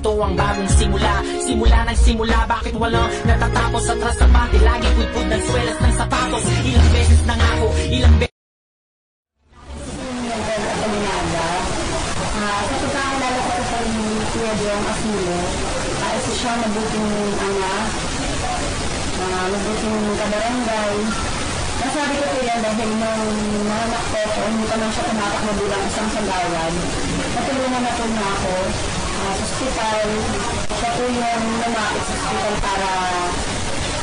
ito ang bagong simula. Simula ng simula, bakit walang natatapos? Atras sa pati, lagi pudpud ng swelas ng sapatos. Ilang beses na nga ako, ilang beses Kapag kakilala ko sa Kuya Diong Aquino, isa siya mabuting anak, mabuting kabarangay. Nasabi ko kaya dahil nung nanak ko, hindi pa man siya tumatakbo bilang isang sagawan. Natulungan na po na ako sa hospital. Siya po yung lumapit sa hospital para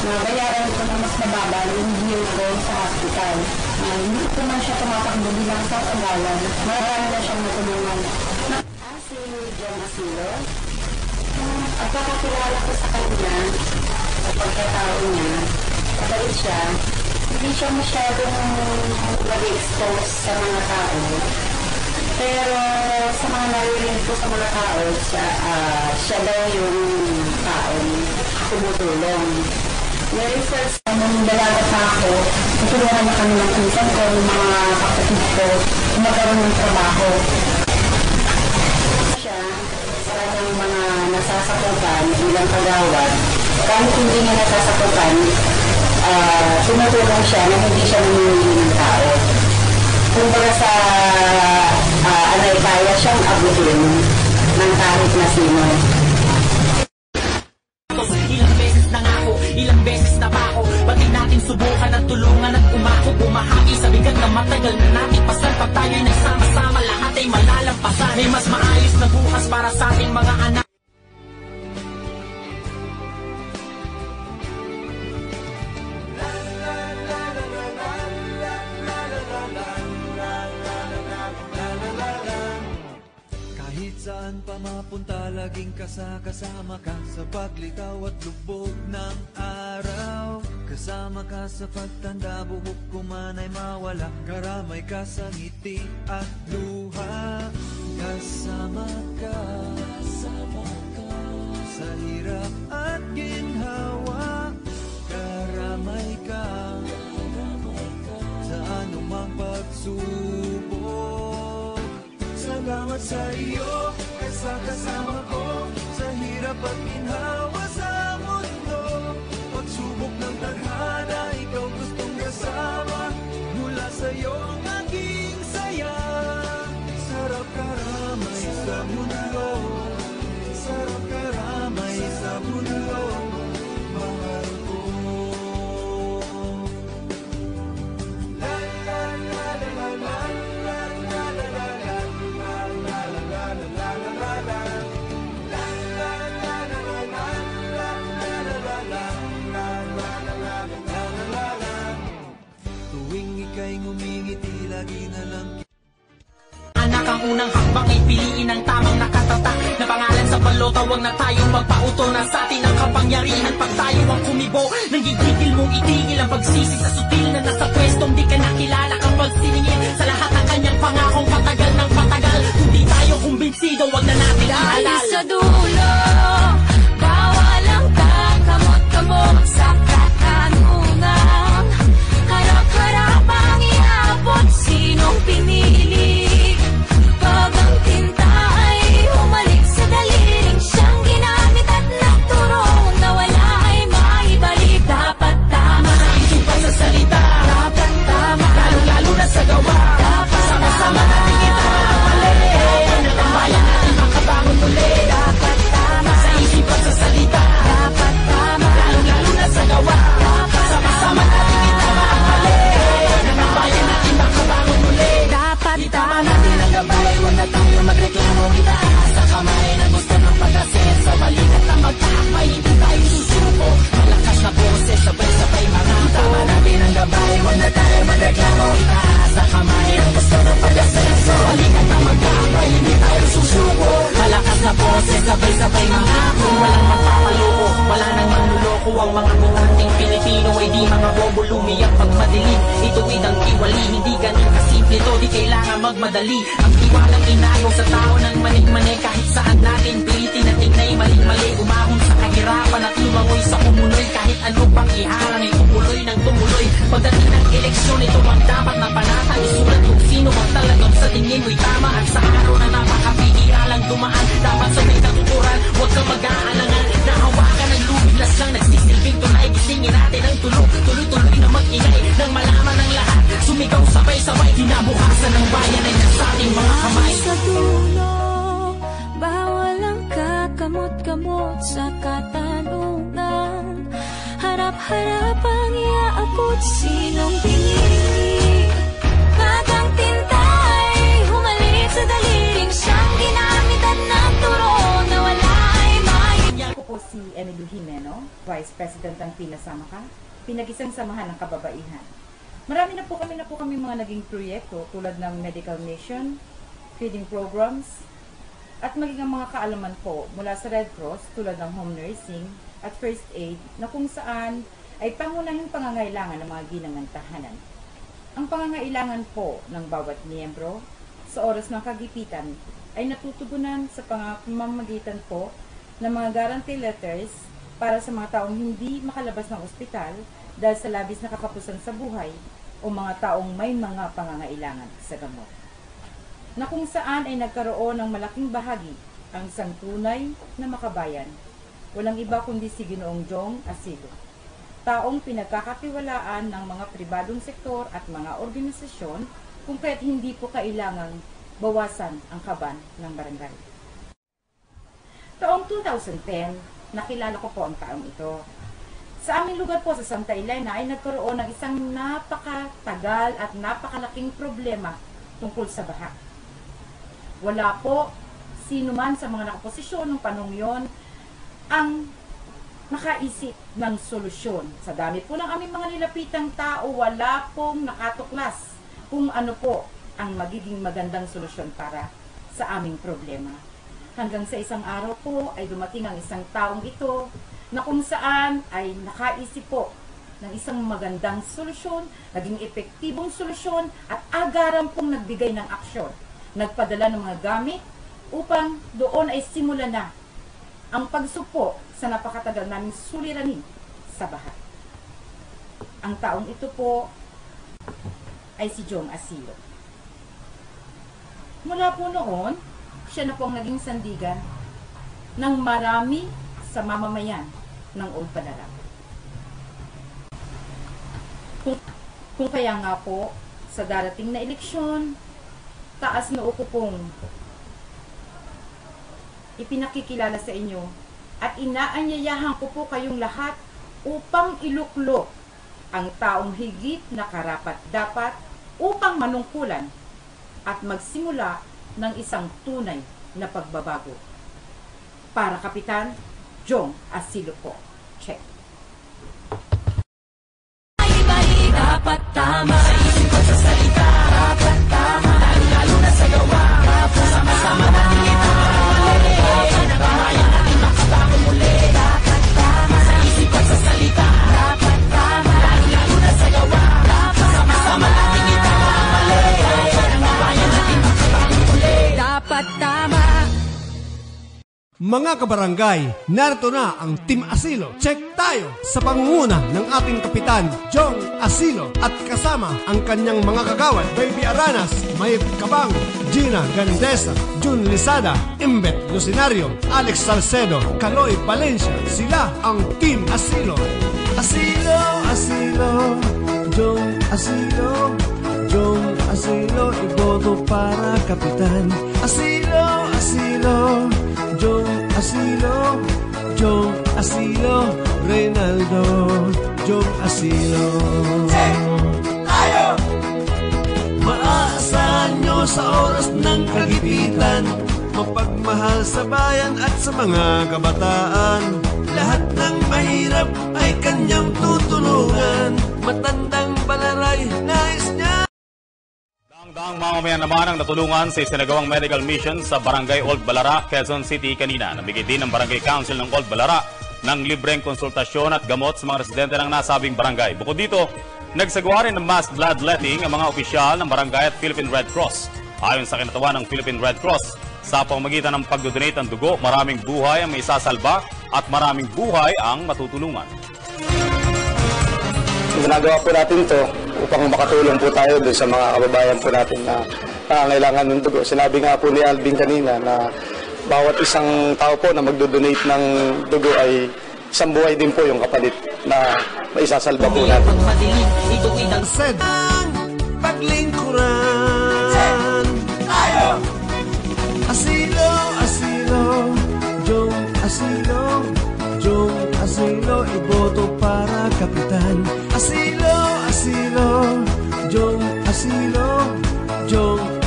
bayaran ko ng mas mababa yung bill ko sa hospital. Hindi po man siya tumatakbo bilang isang sagawan. Marami na siyang natulungan. Si John Asilo, ang kakakilala ko sa kanya, sa pagkatao niya, kapag siya, hindi siya masyadong mag-expose sa mga tao. Pero sa mga narinig ko sa mga tao, siya daw yung taong tumutulong. Very first, nung dalaga pa ako, tutulungan na kami ng pinsan ko, ng mga kapatid ko, magkaroon ng trabaho. Yung mga nasasakupan, ilang kagawad, kahit hindi niya nasasakupan, tumutulong siya na hindi siya namimili ng tao. Kumbaga sa anay kaya siyang abutin ng kahit na sino. Ilang beses na nga ako, ilang beses na pa ako. Pati natin subukan at tulungan at umako. Bumahagi sa bigat na matagal na natin pasan. Pag tayo'y nagsama-sama, lahat ay malalampasan. May mas maayos na bukas para sa ating mga anak. Saan pa mapunta, laging kasama ka sa paglitaw at lubog ng araw. Kasama ka sa pagtanda, buhok ko man ay mawala. Karamay ka sa ngiti at luha. Kasama ka sa hirap at ginhawa. Karamay ka sa anumang pagsubok. Salamat sa iyo, kasama ko sa hirap at ginhawa sa mundo. Pagsubok ng tadhana, ikaw gustong kasama. Mula sa iyo ang aking saya. Sarap karamay sa mundo, sarap karamay sa mundo. Mahal ko. La la la la la la la la la la. Tuwing ika'y ngumingiti, lagi na lang anak ang unang hakbang ay piliin ang tamang nakatatak na pangalan sa balota. Huwag na tayong magpauto na sa atin ang kapangyarihan. Pag tayo ang kumibo, nanggigigil mong itigil ang pagsisi sa sutil na nasa pwestong di ka nakilala. Kapag siningil sa lahat ng kanyang pangakong patagal ng patagal. Kung di tayo kumbinsido, huwag na natin ihalal. Dahil sa dulo, bawal ang kakamot-kamot sa katanungan. Harap-harapang iabot sinong pinili. Pag ang tinta ay humalik sa daliling siyang ginamit at nagturong na wala ay maibalik. Dapat tama sa isip at sa salita, dapat tama, lalo-lalo na sa gawa. dapat Sama-sama tama, natin ito ang mali. Tambayan natin makabangon muli. dapat tama, Sa isip at sa salita, dapat tama, lalo-lalo na sa gawa. Sama-sama natin ito ang mali. Tambayan natin makabangon muli. dapat Itama tama. natin ang gabay, huwag na tayo magreklamo. Itaas sa kamay na gusto ng pag-asen. Sa balikat na magtakbay, hindi tayo susuko. Malakas na boses, sabay-sabay mga tama natin ang gabay, huwag na tayo magreklamo. Itaas sa kamay na gusto ng pag-asen. Sa balikat na magtakbay, hindi tayo susuko. Malakas na boses, sabay-sabay mga kung walang magpapaloko, wala nang manluloko. Ang mga bukanting Pilipino ay di mga bobo lumiyak pag madilim. Itu'y ang iwali, hindi ganun kasimple to. Di kailangan magmadali. Ang tiwalang inayaw sa tao ng manik-manik. Kahit saan natin pilitin at tignay mali-mali. Umahon sa kahirapan at lumangoy sa kumunoy. Kahit ano pang iharang ay tumuloy ng tumuloy. Pagdating ng eleksyon, ito ang dapat na panatan. Isulat kung sino ang talagang sa tingin mo'y tama. At sa araw na napakapihira lang dumaan, dapat sa may katuturan. Huwag kang Kinabukasan ng bayan ay nasa ating mga kamay. Sa dulo, bawal ang kakamot-kamot sa katanungan. Harap-harap ang iaabot, sinong pinili. Bagang tintay, humalik sa daliling siyang ginamitan ng turo na wala ay may. Ako po si Emilio Jimeno, Vice President ng Pinasama Ka, Pinag-isang Samahan ng Kababaihan. Marami na po kami mga naging proyekto tulad ng medical mission, feeding programs, at maging ang mga kaalaman po mula sa Red Cross tulad ng home nursing at first aid na kung saan ay pangunahing pangangailangan ng mga ginangang tahanan. Ang pangangailangan po ng bawat miyembro sa oras ng kagipitan ay natutugunan sa pamamagitan po ng mga guarantee letters para sa mga taong hindi makalabas ng ospital dahil sa labis na katapusan sa buhay o mga taong may mga pangangailangan sa gamot. Na kung saan ay nagkaroon ng malaking bahagi ang isang tunay na makabayan, walang iba kundi si Ginoong Jong Asilo, taong pinagkakatiwalaan ng mga pribadong sektor at mga organisasyon kung kaya't hindi po kailangang bawasan ang kaban ng barangay. Taong 2010, nakilala ko po ang taong ito. Sa aming lugar po sa Santa Elena ay nagkaroon ng isang napakatagal at napakalaking problema tungkol sa baha. Wala po sino man sa mga nakaposisyon ng panahon yon ang nakaisip ng solusyon. Sa dami po ng aming mga nilapitang tao, wala pong nakatuklas kung ano po ang magiging magandang solusyon para sa aming problema. Hanggang sa isang araw po ay dumating ang isang taong ito na kung saan ay nakaisip po ng isang magandang solusyon, naging epektibong solusyon at agaran pong nagbigay ng aksyon. Nagpadala ng mga gamit upang doon ay simula na ang pagsupo sa napakatagal naming suliranin sa baha. Ang taong ito po ay si Jong Asilo. Mula po noon, siya na po ang naging sandigan ng marami sa mamamayan ng Old Balara. Kung kaya nga po, sa darating na eleksyon, taas na uko pong ipinakikilala sa inyo at inaanyayahan ko po kayong lahat upang iluklok ang taong higit na karapat-dapat upang manungkulan at magsimula ng isang tunay na pagbabago. Para Kapitan Jong Asilo po. Check. Dapat tama, isip at sa salita. Dapat tama, lalo na sa gawa. Dapat sama-sama natin ito. Nagbayan natin makabago muli. Dapat tama, sa isip at sa salita. Dapat tama, lalo na sa gawa. Dapat sama-sama natin ito. Nagbayan natin makabago muli. Dapat tama. Mga kabarangay, narito na ang Team Asilo. Check tayo sa pangunguna ng ating Kapitan, Jong Asilo, at kasama ang kanyang mga kagawad, Baby Aranas, Mayet Cabang, Gina Gandesa, Jun Lisada, Imbet Lucinario, Alex Salcedo, Kaloy Valencia. Sila ang Team Asilo. Asilo, Asilo, Jong Asilo, Jong Asilo, iboto para Kapitan. Asilo, Asilo, Jong Asilo, Jong Asilo, Reynaldo, Jong Asilo. Tayo! Maaasahan nyo sa oras ng kagipitan, mapagmahal sa bayan at sa mga kabataan. Lahat ng mahirap ay kanyang tutulungan, matandang balaray, nais niya. Daang mamamayan naman ang natulungan sa isinagawang medical mission sa Barangay Old Balara, Quezon City kanina. Nabigay din ng Barangay Council ng Old Balara ng libreng konsultasyon at gamot sa mga residente ng nasabing barangay. Bukod dito, nagsagawa rin ng mass bloodletting ang mga opisyal ng barangay at Philippine Red Cross. Ayon sa kinatawan ng Philippine Red Cross, sa pamamagitan ng pagdodonate ng dugo, maraming buhay ang maisasalba at maraming buhay ang matutulungan. Ginagawa po natin ito upang makatulong po tayo doon sa mga kababayan po natin na nangangailangan ng dugo. Sinabi nga po ni Alvin kanina na bawat isang tao po na magdodonate ng dugo ay isang buhay din po yung kapalit na maisasalba po natin. Said, paglingkuran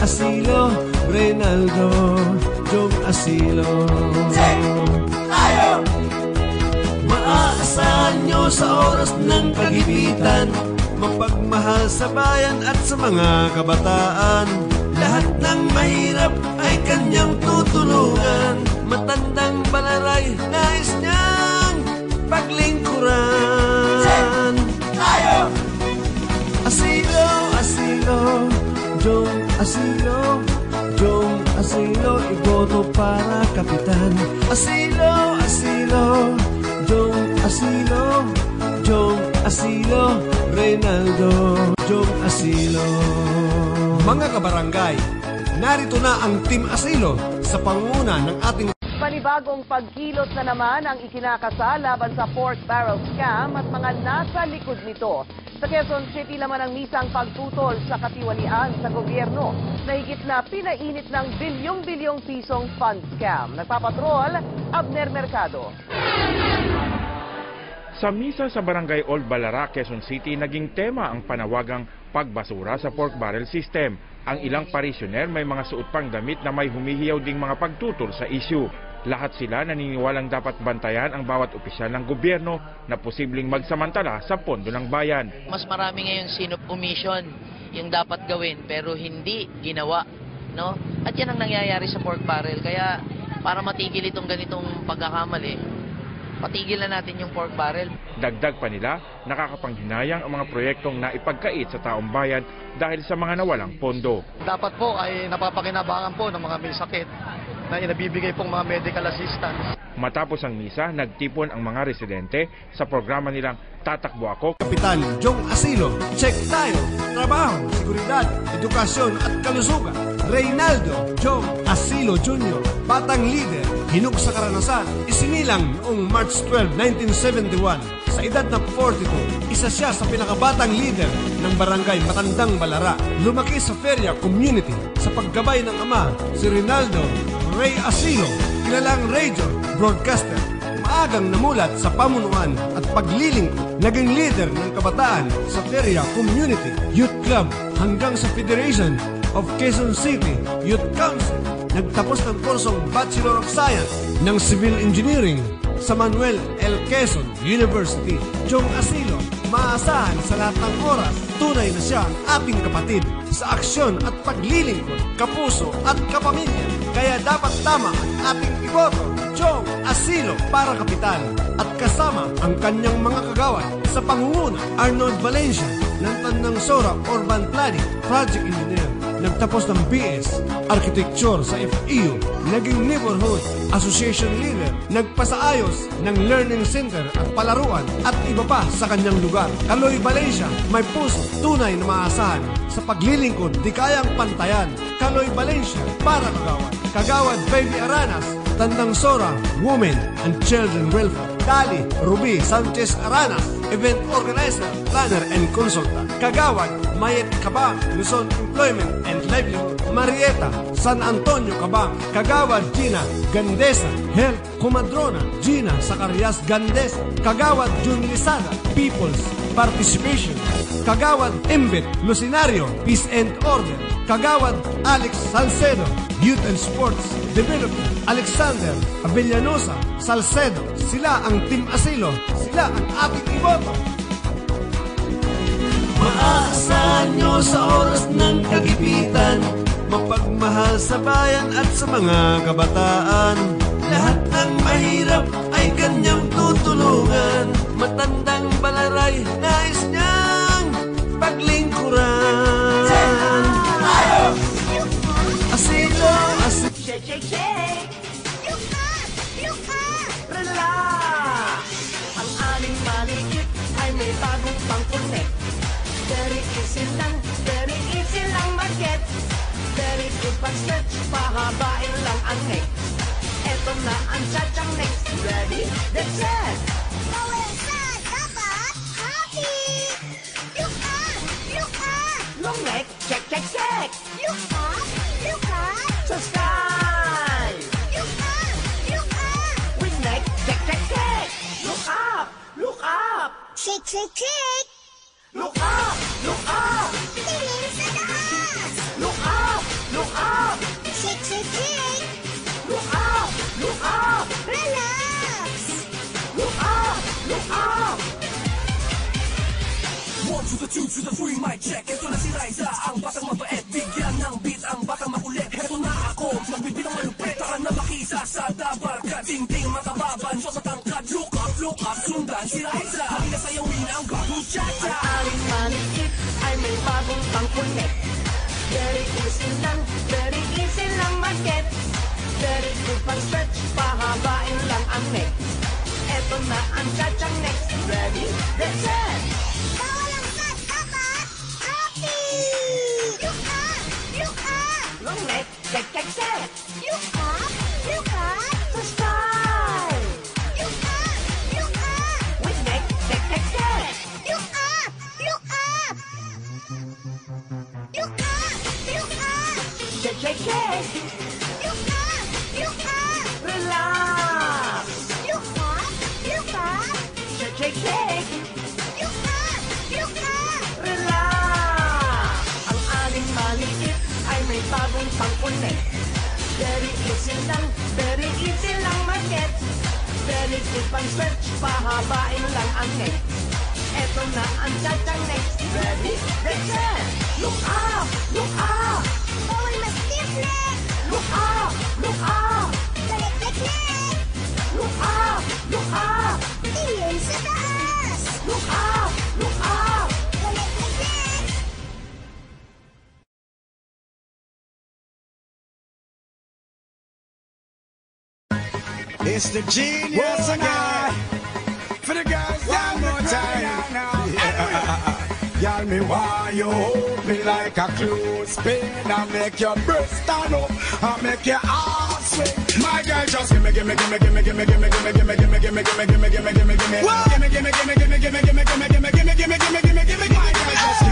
Asilo, Reynaldo, Jong Asilo. Maaasahan nyo sa oras ng kagipitan, mapagmahal sa bayan at sa mga kabataan. Lahat ng mahirap ay kanyang tutulungan, matandang balaray nais niyang paglingkuran. Asilo, Asilo, Jong Asilo, Jong Asilo, iboto para kapitan. Asilo, Asilo, Jong Asilo, Jong Asilo, Reynaldo, Jong Asilo. Mga kabarangay, narito na ang Team Asilo sa pangunguna ng ating Panibagong pagkilos na naman ang ikinakasa laban sa pork barrel scam at mga nasa likod nito. Sa Quezon City naman ang misang pagtutol sa katiwalian sa gobyerno na higit na pinainit ng bilyong-bilyong pisong fund scam. Nagpapatrol, Abner Mercado. Sa misa sa Barangay Old Balara, Quezon City, naging tema ang panawagang pagbasura sa pork barrel system. Ang ilang parisyoner may mga suot pang damit na may humihiyaw ding mga pagtutol sa issue. Lahat sila naniniwalang dapat bantayan ang bawat opisyal ng gobyerno na posibleng magsamantala sa pondo ng bayan. Mas marami ngayon sinop omission yung dapat gawin pero hindi ginawa, no? At yan ang nangyayari sa pork barrel. Kaya para matigil itong ganitong pagkakamali, patigilan natin yung pork barrel. Dagdag pa nila, nakakapanghinayang ang mga proyektong naipagkait sa taong bayan dahil sa mga nawalang pondo. Dapat po ay napapakinabangan po ng mga may sakit na inabibigay pong mga medical assistance. Matapos ang misa, nagtipon ang mga residente sa programa nilang Tatakbo Ako. Kapitan Jong Asilo, check tayo, trabaho, seguridad, edukasyon at kalusugan. Reynaldo Jong Asilo Jr., batang leader, hinug sa karanasan, isinilang noong March 12, 1971. Sa edad na 42, isa siya sa pinakabatang leader ng barangay Matandang Balara. Lumaki sa Feria Community sa paggabay ng ama, si Reynaldo Ray Asilo, kilalang radio broadcaster. Maagang namulat sa pamunuan at paglilingkod, naging leader ng kabataan sa Feria Community Youth Club hanggang sa Federation of Quezon City Youth Council. Nagtapos ng kursong Bachelor of Science ng Civil Engineering sa Manuel L. Quezon University. Jong Asilo, maasahan sa lahat ng oras, tunay na siya ang ating kapatid sa aksyon at paglilingkod, kapuso at kapamilya. Kaya dapat tama ang ating iboto, Jong Asilo para kapitan, at kasama ang kanyang mga kagawad sa pangunguna, Arnold Valencia ng Tandang Sora Urban Planning Project Engineer. Nagtapos ng BS Architecture sa FEU, naging Neighborhood Association Leader, nagpasaayos ng Learning Center at palaruan at iba pa sa kanyang lugar. Kaloy Valencia, may puso, tunay na maasahan sa paglilingkod, di kayang pantayan. Kaloy Valencia para kagawad. Kagawad Baby Aranas, Tandang Sora Women and Children Welfare. Dali Ruby Sanchez Aranas, Event Organizer, Planner and Consultant. Kagawad Mayet Cabang, Luzon Employment and Livelihood. Marieta San Antonio Cabang. Kagawad Gina Gandesa, Health Comadrona Gina Zacarias Gandesa. Kagawad Jun Lisada, People's Participation. Kagawad Embet Lucinario, Peace and Order. Kagawad Alex Salcedo, Youth and Sports Development. Alexander Avellanosa Salcedo, sila ang Team Asilo, sila ang ating iboto. Maasahan nyo sa oras ng kagipitan, mapagmahal sa bayan at sa mga kabataan. Lahat ng mahirap ay kanyang tutulungan, matandang balaray nais niyang paglingkuran. Asilo, asilo. Shake, shake, shake! Look up! Relax! Ang aming malikit ay may bagong pang-connect. Very easy lang mag-get. Very good pag-stretch, pahabain lang ang neck. Eto na ang cha-chang next. Ready? Get set! Pawisan dapat happy! Look up! Long neck, check, check, check! Look up! Sa sky! Look up! With neck, check, check, check! Look up! Shake, shake, shake! Look up! Tingin sa taas! Look to the 2 to the 3, mic check. Ito na si Raisa, ang batang mabait. Bigyan ng beat ang batang makulit. Ito na ako, magbibilang malupit. Tara na makisa sa dabarkad. Ting-ting makababan, shot matangkad. Look up, sundan si Raisa. Halina sayawin ang bagong cha-cha. Ang aling manikip ay may bagong pangkulit. Very easy lang mag-get. Very good pang stretch, pahabain lang ang neck. Eto na ang cha-cha next. Ready, get set! Bawal ang cut, apa! Happy! Look up! Long neck, get set! Look up! To style! Look up! With neck, get set! Look up! Shake! Look up! Relax! Look up! Shake! Look up! Relax! Ang aling maliit ay may bagong pangkulit. Very easy lang mag-get. Very good pang stretch, pahabain lang ang neck. Eto na ang cha-cha next. Ready, get set! Look up! Bawal ma-stiff neck! Look up! Balik neck! Look up! Tingin sa taas! Look up! Balik neck! It's the genius again. For the girls, one more time. Y'all, me why you hold me like a clothespin and make your breast stand up and make your ass swing. My girl, just gimme. My girl, just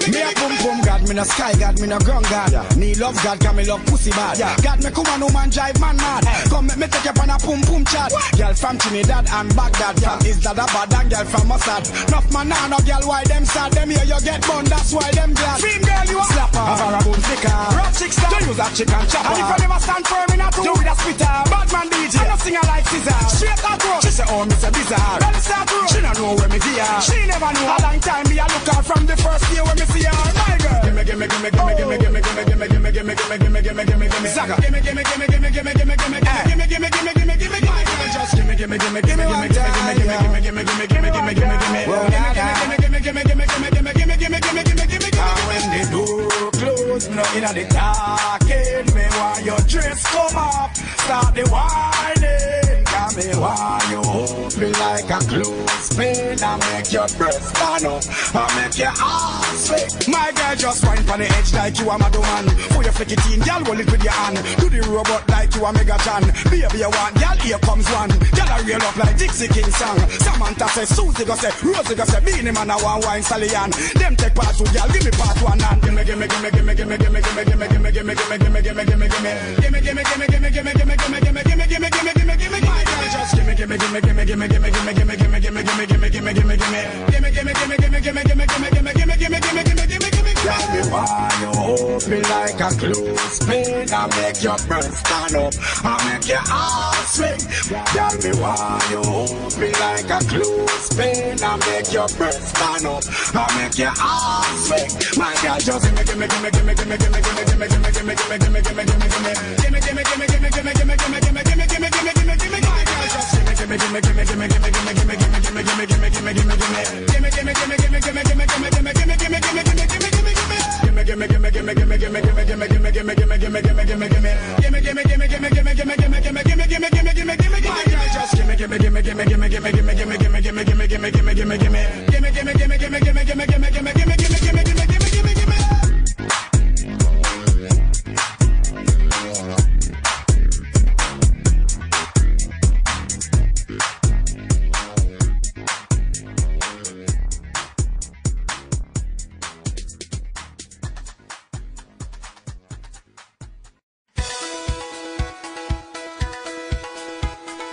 me a boom boom god, me no sky god, me no ground god. Me love god, cause me love pussy bad. God, me come on, no man drive man mad. Come make me take you on a boom boom chat. Girl from Trinidad and Baghdad, from Isdada bad and girl from Mossad. Enough man nah no girl, why them sad? Them here you get bun, that's why them glad. Dream girl you a slapper, a boom sticker. Rock six star, you use that chicken chopper. And if you never stand firm in a two, do with a spitter. Bad man DJ, I no singer like Caesar. Straight out road, she say oh me say bizarre. Well start road, she no know where me see her. She never know a long time me a look her from the first day when me see her. My girl, gimme. Zaga, gimme. My girl, just gimme. When the door close, no inna the talking. Me want your dress come up, start the whining. Got me want you hold me like a clothespin and make your breast stand up and make your ass swing. My girl just wine on the edge like you a Madman. For your flick it in, girl, hold it with your hand. Do the robot like you a Mega Chan. Baby, you want, girl, here comes one. Girl, I reel up like Dixie King song. Samantha say, Susie go say, Rosie go say, Beanie Man a one wine stallion. Them take part two, girl, give me part one and gimme. My girl just gimme. Girl, me want you hold me like a clothespin and make your breast stand up and make your ass swing. Girl, me want you hold me like a clothespin and make your breast stand up and make your ass swing. My girl, just gimme.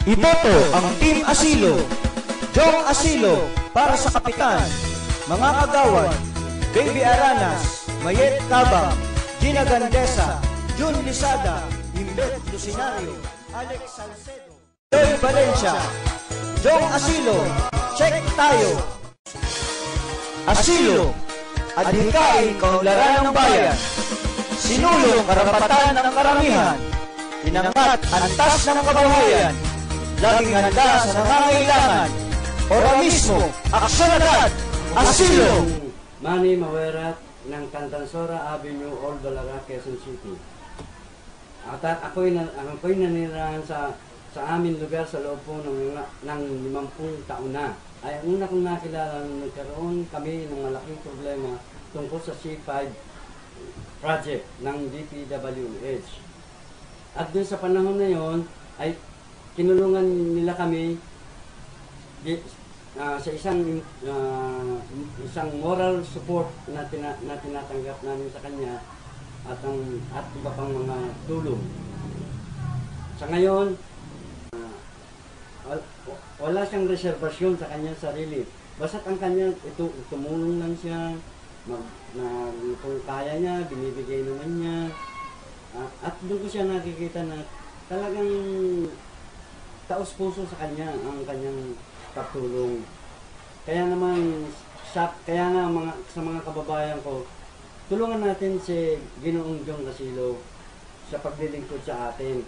Iboto ang Team Asilo. Jong Asilo para sa kapitan. Mga kagawad, Baby Aranas, Mayet Tabang, Gina Gandesa, Jun Lisada, Imbet Lucinario, Alex Salcedo. Joy Valencia, Jong Asilo, check tayo. Asilo, adhikain kaunlaran ng bayan, sinulong karapatan ng karamihan, inangat antas ng kababayan, laging handa sa nangangailangan, ora mismo, aksyon agad, Asilo. Manny Mawerat ng Cantansora Avenue, Old Balara, Quezon City. At ako'y nanirahan sa aming lugar sa loob po ng 50 taon na. Ay una kong nakilala nung nagkaroon kami ng malaking problema tungkol sa C5 project ng DPWH. At doon sa panahon na yon ay kinulungan nila kami sa isang moral support na tinatanggap namin sa kanya at iba pang mga tulong. Sa ngayon, wala siyang reservasyon sa kanyang sarili. Basta't ang kanya, tumulong lang siya, kung kaya niya, binibigay naman niya. At doon ko siya nakikita na talagang taos puso sa kanya ang kanyang pagtulong. Kaya naman, sa mga kababayan ko, tulungan natin si Ginoong Jong Asilo sa paglilingkod sa atin.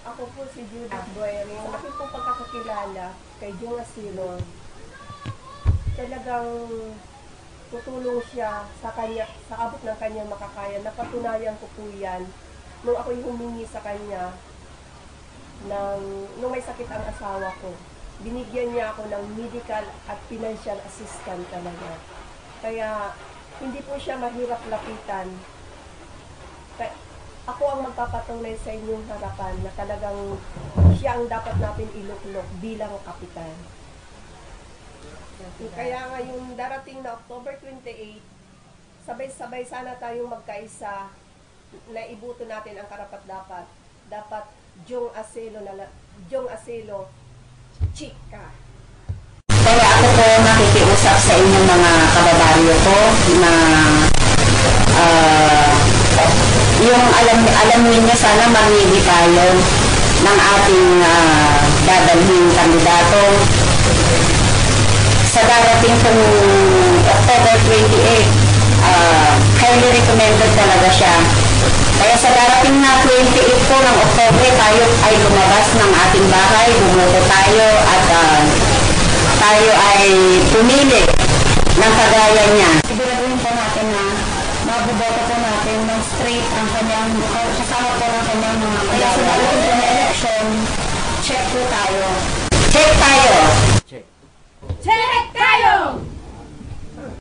Ako po si Judith Boyer. Yung aking po pagkakakilala kay Jong Asilo, talagang tutulong siya sa kanya, sa abot ng kanyang makakaya. Napatunayan ko po yan nung ako'y humingi sa kanya nung may sakit ang asawa ko. Binigyan niya ako ng medical at financial assistance talaga. Kaya hindi po siya mahirap lapitan. Ako ang magpapatunay sa inyong harapan na talagang siya ang dapat natin iluklok bilang kapitan. Kaya ngayon darating na October 28, sabay-sabay sana tayong magkaisa na ibuto natin ang karapat-dapat. Dapat Jong Asilo, chika. Kaya ako po nakikiusap sa inyong mga kababayo ko na yung alam niyo sana mamili tayo ng ating dadalhin kandidato sa darating pong October 28. Highly recommended talaga siya. Kaya sa darating na 28 po ng October, tayo ay lumabas ng ating bahay, bumoto tayo at tayo ay pumili ng kagaya niya. Siguraduhin po natin na mabuboto po natin ng straight ang kanyang, kasama po ng kanyang mga kaya sa darating po na election, check po tayo. Check tayo! Check tayo!